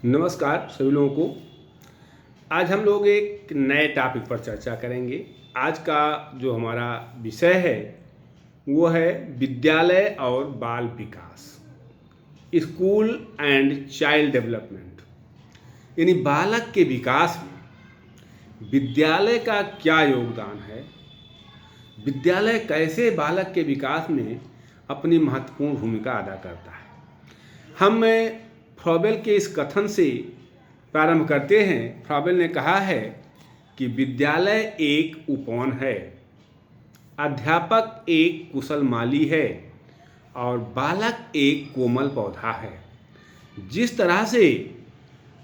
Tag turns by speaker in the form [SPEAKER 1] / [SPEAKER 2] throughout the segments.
[SPEAKER 1] नमस्कार सभी लोगों को। आज हम लोग एक नए टॉपिक पर चर्चा करेंगे। आज का जो हमारा विषय है वो है विद्यालय और बाल विकास, स्कूल एंड चाइल्ड डेवलपमेंट। यानी बालक के विकास में विद्यालय का क्या योगदान है, विद्यालय कैसे बालक के विकास में अपनी महत्वपूर्ण भूमिका अदा करता है। हम फ्रॉबेल के इस कथन से प्रारंभ करते हैं। फ्रॉबेल ने कहा है कि विद्यालय एक उपवन है, अध्यापक एक कुशल माली है और बालक एक कोमल पौधा है। जिस तरह से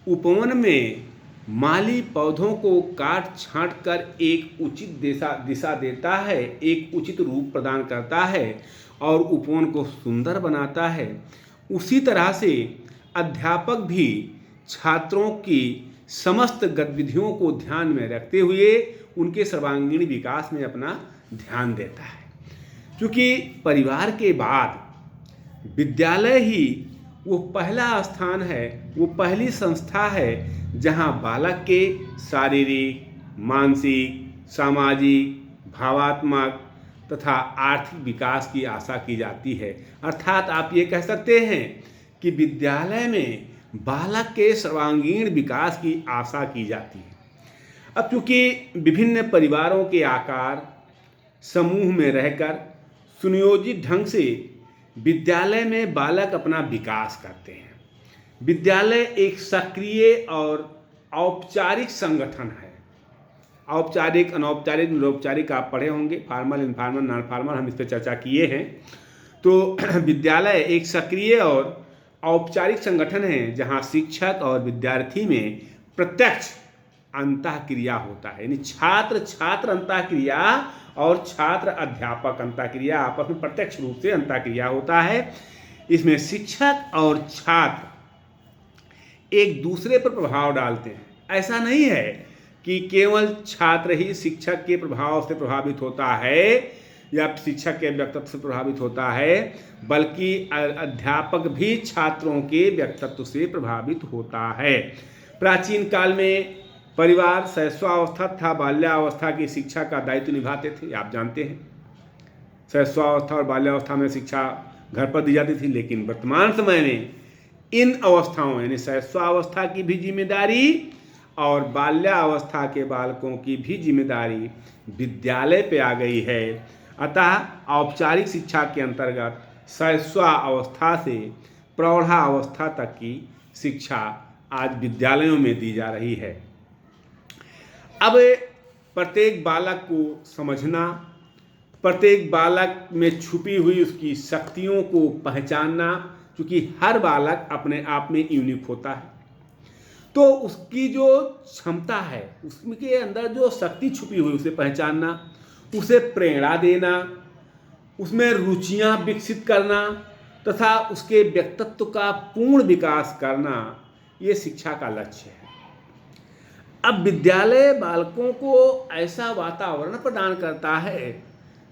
[SPEAKER 1] उपवन में माली पौधों को काट छांट कर एक उचित दिशा देता है, एक उचित रूप प्रदान करता है और उपवन को सुंदर बनाता है, उसी तरह से अध्यापक भी छात्रों की समस्त गतिविधियों को ध्यान में रखते हुए उनके सर्वांगीण विकास में अपना ध्यान देता है। क्योंकि परिवार के बाद विद्यालय ही वो पहला स्थान है, वो पहली संस्था है जहाँ बालक के शारीरिक, मानसिक, सामाजिक, भावात्मक तथा आर्थिक विकास की आशा की जाती है। अर्थात आप ये कह सकते हैं कि विद्यालय में बालक के सर्वांगीण विकास की आशा की जाती है। अब चूँकि विभिन्न परिवारों के आकार समूह में रहकर सुनियोजित ढंग से विद्यालय में बालक अपना विकास करते हैं। विद्यालय एक सक्रिय और औपचारिक संगठन है। औपचारिक, अनौपचारिक, निरौपचारिक आप पढ़े होंगे, फॉर्मल, इनफॉर्मल, नॉन फॉर्मल, हम इस पर चर्चा किए हैं। तो विद्यालय एक सक्रिय और औपचारिक संगठन है जहाँ शिक्षक और विद्यार्थी में प्रत्यक्ष अंतःक्रिया होता है। यानी छात्र छात्र अंतःक्रिया और छात्र अध्यापक अंतःक्रिया आपस में प्रत्यक्ष रूप से अंतःक्रिया होता है। इसमें शिक्षक और छात्र एक दूसरे पर प्रभाव डालते हैं। ऐसा नहीं है कि केवल छात्र ही शिक्षक के प्रभाव से प्रभावित होता है या शिक्षक के व्यक्तित्व से प्रभावित होता है, बल्कि अध्यापक भी छात्रों के व्यक्तित्व से प्रभावित होता है। प्राचीन काल में परिवार शैशवावस्था तथा बाल्यावस्था की शिक्षा का दायित्व निभाते थे, आप जानते हैं। शैशवावस्था और बाल्यावस्था में शिक्षा घर पर दी जाती थी, लेकिन वर्तमान समय में इन अवस्थाओं यानी शैशवावस्था की भी जिम्मेदारी और बाल्यावस्था के बालकों की भी जिम्मेदारी विद्यालय पे आ गई है। अतः औपचारिक शिक्षा के अंतर्गत शैशवावस्था से प्रौढ़ावस्था तक की शिक्षा आज विद्यालयों में दी जा रही है। अब प्रत्येक बालक को समझना, प्रत्येक बालक में छुपी हुई उसकी शक्तियों को पहचानना, क्योंकि हर बालक अपने आप में यूनिक होता है, तो उसकी जो क्षमता है, उसके अंदर जो शक्ति छुपी हुई उसे पहचानना, उसे प्रेरणा देना, उसमें रुचियां विकसित करना तथा उसके व्यक्तित्व का पूर्ण विकास करना, ये शिक्षा का लक्ष्य है। अब विद्यालय बालकों को ऐसा वातावरण प्रदान करता है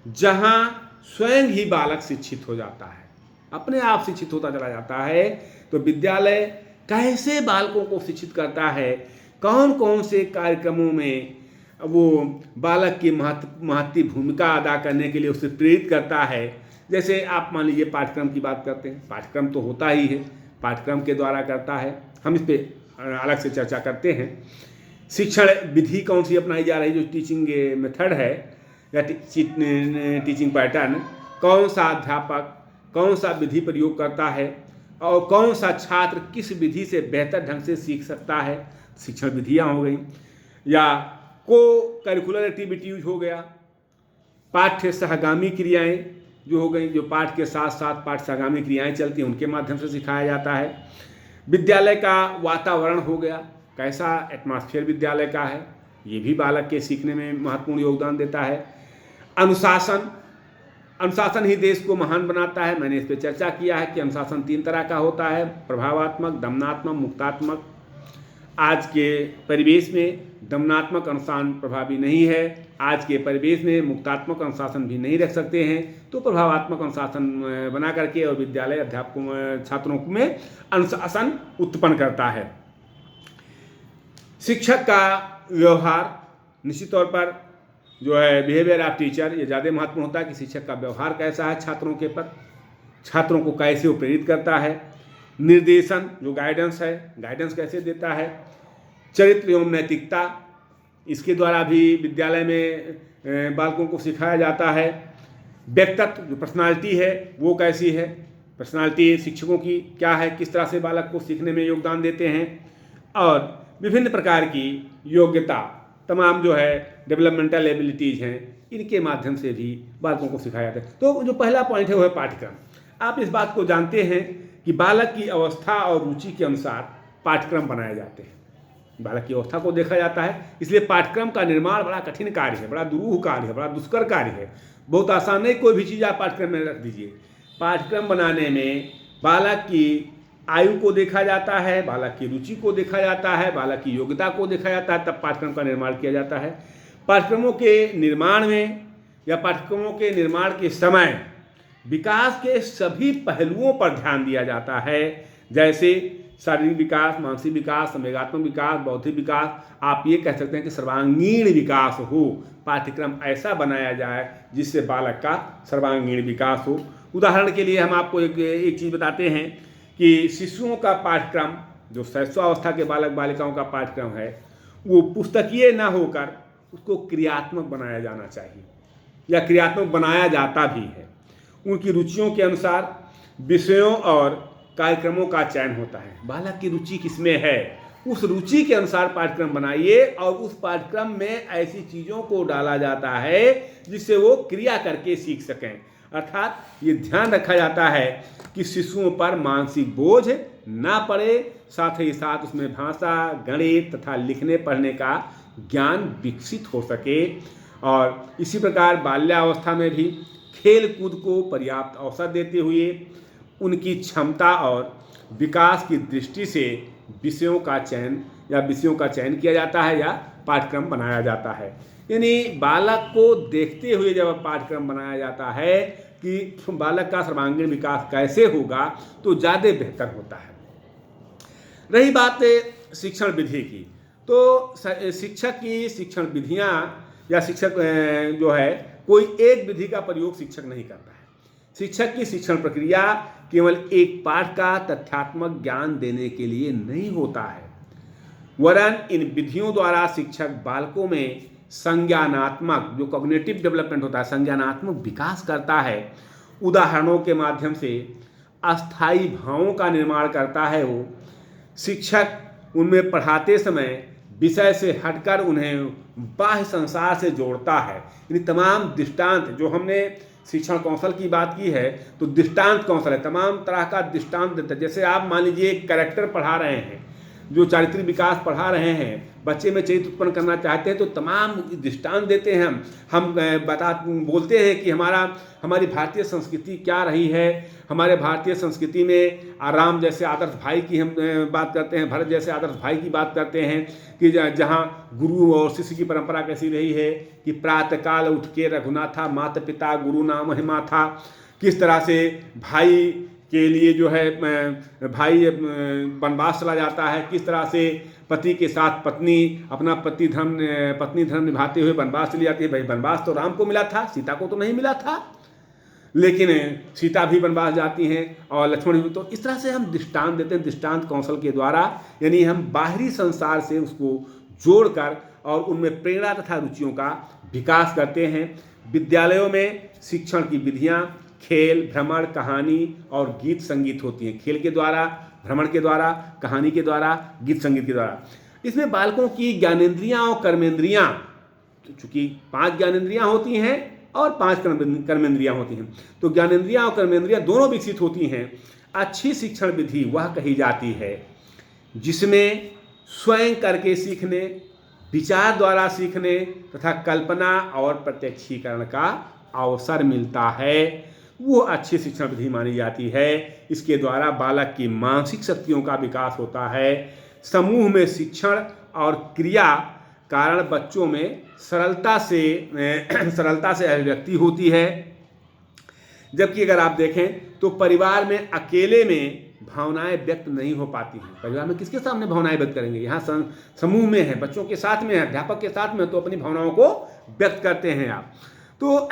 [SPEAKER 1] जहां स्वयं ही बालक शिक्षित हो जाता है, अपने आप शिक्षित होता चला जाता है। तो विद्यालय कैसे बालकों को शिक्षित करता है, कौन कौन से कार्यक्रमों में वो बालक की महत्वपूर्ण भूमिका अदा करने के लिए उसे प्रेरित करता है। जैसे आप मान लीजिए पाठ्यक्रम की बात करते हैं, पाठ्यक्रम तो होता ही है, पाठ्यक्रम के द्वारा करता है। हम इस पर अलग से चर्चा करते हैं। शिक्षण विधि कौन सी अपनाई जा रही है, जो टीचिंग मेथड है या टीचिंग पैटर्न, कौन सा अध्यापक कौन सा विधि प्रयोग करता है और कौन सा छात्र किस विधि से बेहतर ढंग से सीख सकता है, शिक्षण विधियाँ हो गई। या को करिकुलर एक्टिविटीज हो गया, पाठ्य सहगामी क्रियाएं जो हो गई, जो पाठ के साथ साथ पाठ्य सहगामी क्रियाएं चलती हैं, उनके माध्यम से सिखाया जाता है। विद्यालय का वातावरण हो गया, कैसा एटमॉस्फेयर विद्यालय का है, ये भी बालक के सीखने में महत्वपूर्ण योगदान देता है। अनुशासन, अनुशासन ही देश को महान बनाता है। मैंने इस पर चर्चा किया है कि अनुशासन 3 तरह का होता है, प्रभावात्मक, दमनात्मक, मुक्तात्मक। आज के परिवेश में दमनात्मक अनुशासन प्रभावी नहीं है, आज के परिवेश में मुक्तात्मक अनुशासन भी नहीं रख सकते हैं, तो प्रभावात्मक अनुशासन बना करके और विद्यालय अध्यापकों छात्रों में अनुशासन उत्पन्न करता है। शिक्षक का व्यवहार निश्चित तौर पर जो है बिहेवियर ऑफ टीचर, ये ज़्यादा महत्वपूर्ण होता है कि शिक्षक का व्यवहार कैसा है छात्रों के प्रति, छात्रों को कैसे वो प्रेरित करता है, निर्देशन जो गाइडेंस है, गाइडेंस कैसे देता है, चरित्र एवं नैतिकता, इसके द्वारा भी विद्यालय में बालकों को सिखाया जाता है। व्यक्तित्व जो पर्सनालिटी है वो कैसी है, पर्सनालिटी शिक्षकों की क्या है, किस तरह से बालक को सीखने में योगदान देते हैं, और विभिन्न प्रकार की योग्यता, तमाम जो है डेवलपमेंटल एबिलिटीज़ हैं, इनके माध्यम से भी बालकों को सिखाया जाता है। तो जो पहला पॉइंट है वो है पाठ्यक्रम। आप इस बात को जानते हैं कि बालक की अवस्था और रुचि के अनुसार पाठ्यक्रम बनाए जाते हैं, बालक की अवस्था को देखा जाता है, इसलिए पाठ्यक्रम का निर्माण बड़ा कठिन कार्य है, बड़ा दुरूह कार्य है, बड़ा दुष्कर कार्य है। बहुत आसान नहीं, कोई भी चीज़ आप पाठ्यक्रम में रख दीजिए। पाठ्यक्रम बनाने में बालक की आयु को देखा जाता है, बालक की रुचि को देखा जाता है, बालक की योग्यता को देखा जाता है, तब पाठ्यक्रम का निर्माण किया जाता है। पाठ्यक्रमों के निर्माण में या पाठ्यक्रमों के निर्माण के समय विकास के सभी पहलुओं पर ध्यान दिया जाता है, जैसे शारीरिक विकास, मानसिक विकास, संवेगात्मक विकास, बौद्धिक विकास, आप ये कह सकते हैं कि सर्वांगीण विकास हो। पाठ्यक्रम ऐसा बनाया जाए जिससे बालक का सर्वांगीण विकास हो। उदाहरण के लिए हम आपको एक चीज़ बताते हैं कि शिशुओं का पाठ्यक्रम, जो शैशवावस्था के बालक बालिकाओं का पाठ्यक्रम है, वो पुस्तकीय न होकर उसको क्रियात्मक बनाया जाना चाहिए, या क्रियात्मक बनाया जाता भी है। उनकी रुचियों के अनुसार विषयों और कार्यक्रमों का चयन होता है। बालक की रुचि किसमें है, उस रुचि के अनुसार पाठ्यक्रम बनाइए, और उस पाठ्यक्रम में ऐसी चीज़ों को डाला जाता है जिससे वो क्रिया करके सीख सकें। अर्थात ये ध्यान रखा जाता है कि शिशुओं पर मानसिक बोझ ना पड़े, साथ ही साथ उसमें भाषा, गणित तथा लिखने पढ़ने का ज्ञान विकसित हो सके। और इसी प्रकार बाल्यावस्था में भी खेल कूद को पर्याप्त अवसर देते हुए उनकी क्षमता और विकास की दृष्टि से विषयों का चयन किया जाता है या पाठ्यक्रम बनाया जाता है। यानी बालक को देखते हुए जब पाठ्यक्रम बनाया जाता है कि बालक का सर्वांगीण विकास कैसे होगा, तो ज़्यादा बेहतर होता है। रही बात शिक्षण विधि की, तो शिक्षक की शिक्षण विधियाँ या शिक्षक जो है कोई एक विधि का प्रयोग शिक्षक नहीं करता है। शिक्षक की शिक्षण प्रक्रिया केवल एक पाठ का तथ्यात्मक ज्ञान देने के लिए नहीं होता है, वरन इन विधियों द्वारा शिक्षक बालकों में संज्ञानात्मक जो कॉग्निटिव डेवलपमेंट होता है, संज्ञानात्मक विकास करता है। उदाहरणों के माध्यम से अस्थायी भावों का निर्माण करता है। वो शिक्षक उनमें पढ़ाते समय विषय से हटकर उन्हें बाह्य संसार से जोड़ता है। यानी तमाम दृष्टांत, जो हमने शिक्षण कौशल की बात की है, तो दृष्टांत कौशल है, तमाम तरह का दृष्टांत देता है। जैसे आप मान लीजिए एक कैरेक्टर पढ़ा रहे हैं, जो चारित्रिक विकास पढ़ा रहे हैं, बच्चे में चरित्र उत्पन्न करना चाहते हैं, तो तमाम दृष्टांत देते हैं। हम बोलते हैं कि हमारी भारतीय संस्कृति क्या रही है। हमारे भारतीय संस्कृति में राम जैसे आदर्श भाई की हम बात करते हैं, भरत जैसे आदर्श भाई की बात करते हैं, कि जहाँ गुरु और शिष्य की परंपरा कैसी रही है कि प्रातःकाल उठ के रघुनाथा माता पिता गुरु नाम महिमा था। किस तरह से भाई के लिए जो है भाई वनवास चला जाता है, किस तरह से पति के साथ पत्नी अपना पत्नी धर्म निभाते हुए वनवास चली जाती है। भाई वनवास तो राम को मिला था, सीता को तो नहीं मिला था, लेकिन सीता भी वनवास जाती हैं और लक्ष्मण भी। तो इस तरह से हम दृष्टांत देते हैं, दृष्टांत कौशल के द्वारा, यानी हम बाहरी संसार से उसको जोड़कर और उनमें प्रेरणा तथा रुचियों का विकास करते हैं। विद्यालयों में शिक्षण की विधियाँ खेल, भ्रमण, कहानी और गीत संगीत होती हैं। खेल के द्वारा, भ्रमण के द्वारा, कहानी के द्वारा, गीत संगीत के द्वारा। इसमें बालकों की ज्ञानेंद्रियाँ और कर्मेंद्रियाँ, चूँकि 5 ज्ञानेंद्रियाँ होती हैं और 5 कर्मेंद्रियाँ होती हैं, तो ज्ञानेंद्रियाँ और कर्मेंद्रियाँ दोनों विकसित होती हैं। अच्छी शिक्षण विधि वह कही जाती है जिसमें स्वयं करके सीखने, विचार द्वारा सीखने तथा कल्पना और प्रत्यक्षीकरण का अवसर मिलता है, वो अच्छी शिक्षण विधि मानी जाती है। इसके द्वारा बालक की मानसिक शक्तियों का विकास होता है। समूह में शिक्षण और क्रिया कारण बच्चों में सरलता से अभिव्यक्ति होती है, जबकि अगर आप देखें तो परिवार में अकेले में भावनाएं व्यक्त नहीं हो पाती हैं। परिवार में किसके सामने भावनाएं व्यक्त करेंगे? यहाँ समूह में है, बच्चों के साथ में है, अध्यापक के साथ में, तो अपनी भावनाओं को व्यक्त करते हैं आप। तो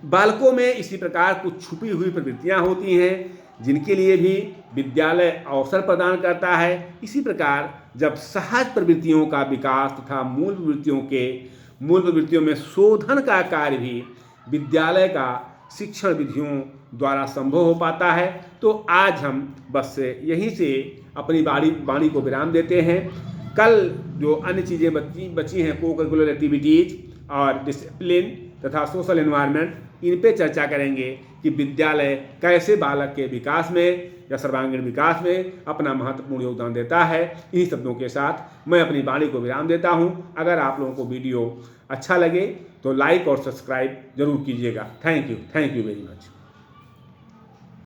[SPEAKER 1] बालकों में इसी प्रकार कुछ छुपी हुई प्रवृत्तियाँ होती हैं जिनके लिए भी विद्यालय अवसर प्रदान करता है। इसी प्रकार जब सहज प्रवृत्तियों का विकास तथा मूल प्रवृत्तियों में शोधन का कार्य भी विद्यालय का शिक्षण विधियों द्वारा संभव हो पाता है। तो आज हम बस यहीं से अपनी वाणी को विराम देते हैं। कल जो अन्य चीज़ें बची हैं, को करिकुलर एक्टिविटीज़ और डिसिप्लिन तथा सोशल एनवायरनमेंट, इन पे चर्चा करेंगे कि विद्यालय कैसे बालक के विकास में या सर्वांगीण विकास में अपना महत्वपूर्ण योगदान देता है। इन्हीं शब्दों के साथ मैं अपनी वाणी को विराम देता हूँ। अगर आप लोगों को वीडियो अच्छा लगे तो लाइक और सब्सक्राइब जरूर कीजिएगा। Thank you very much.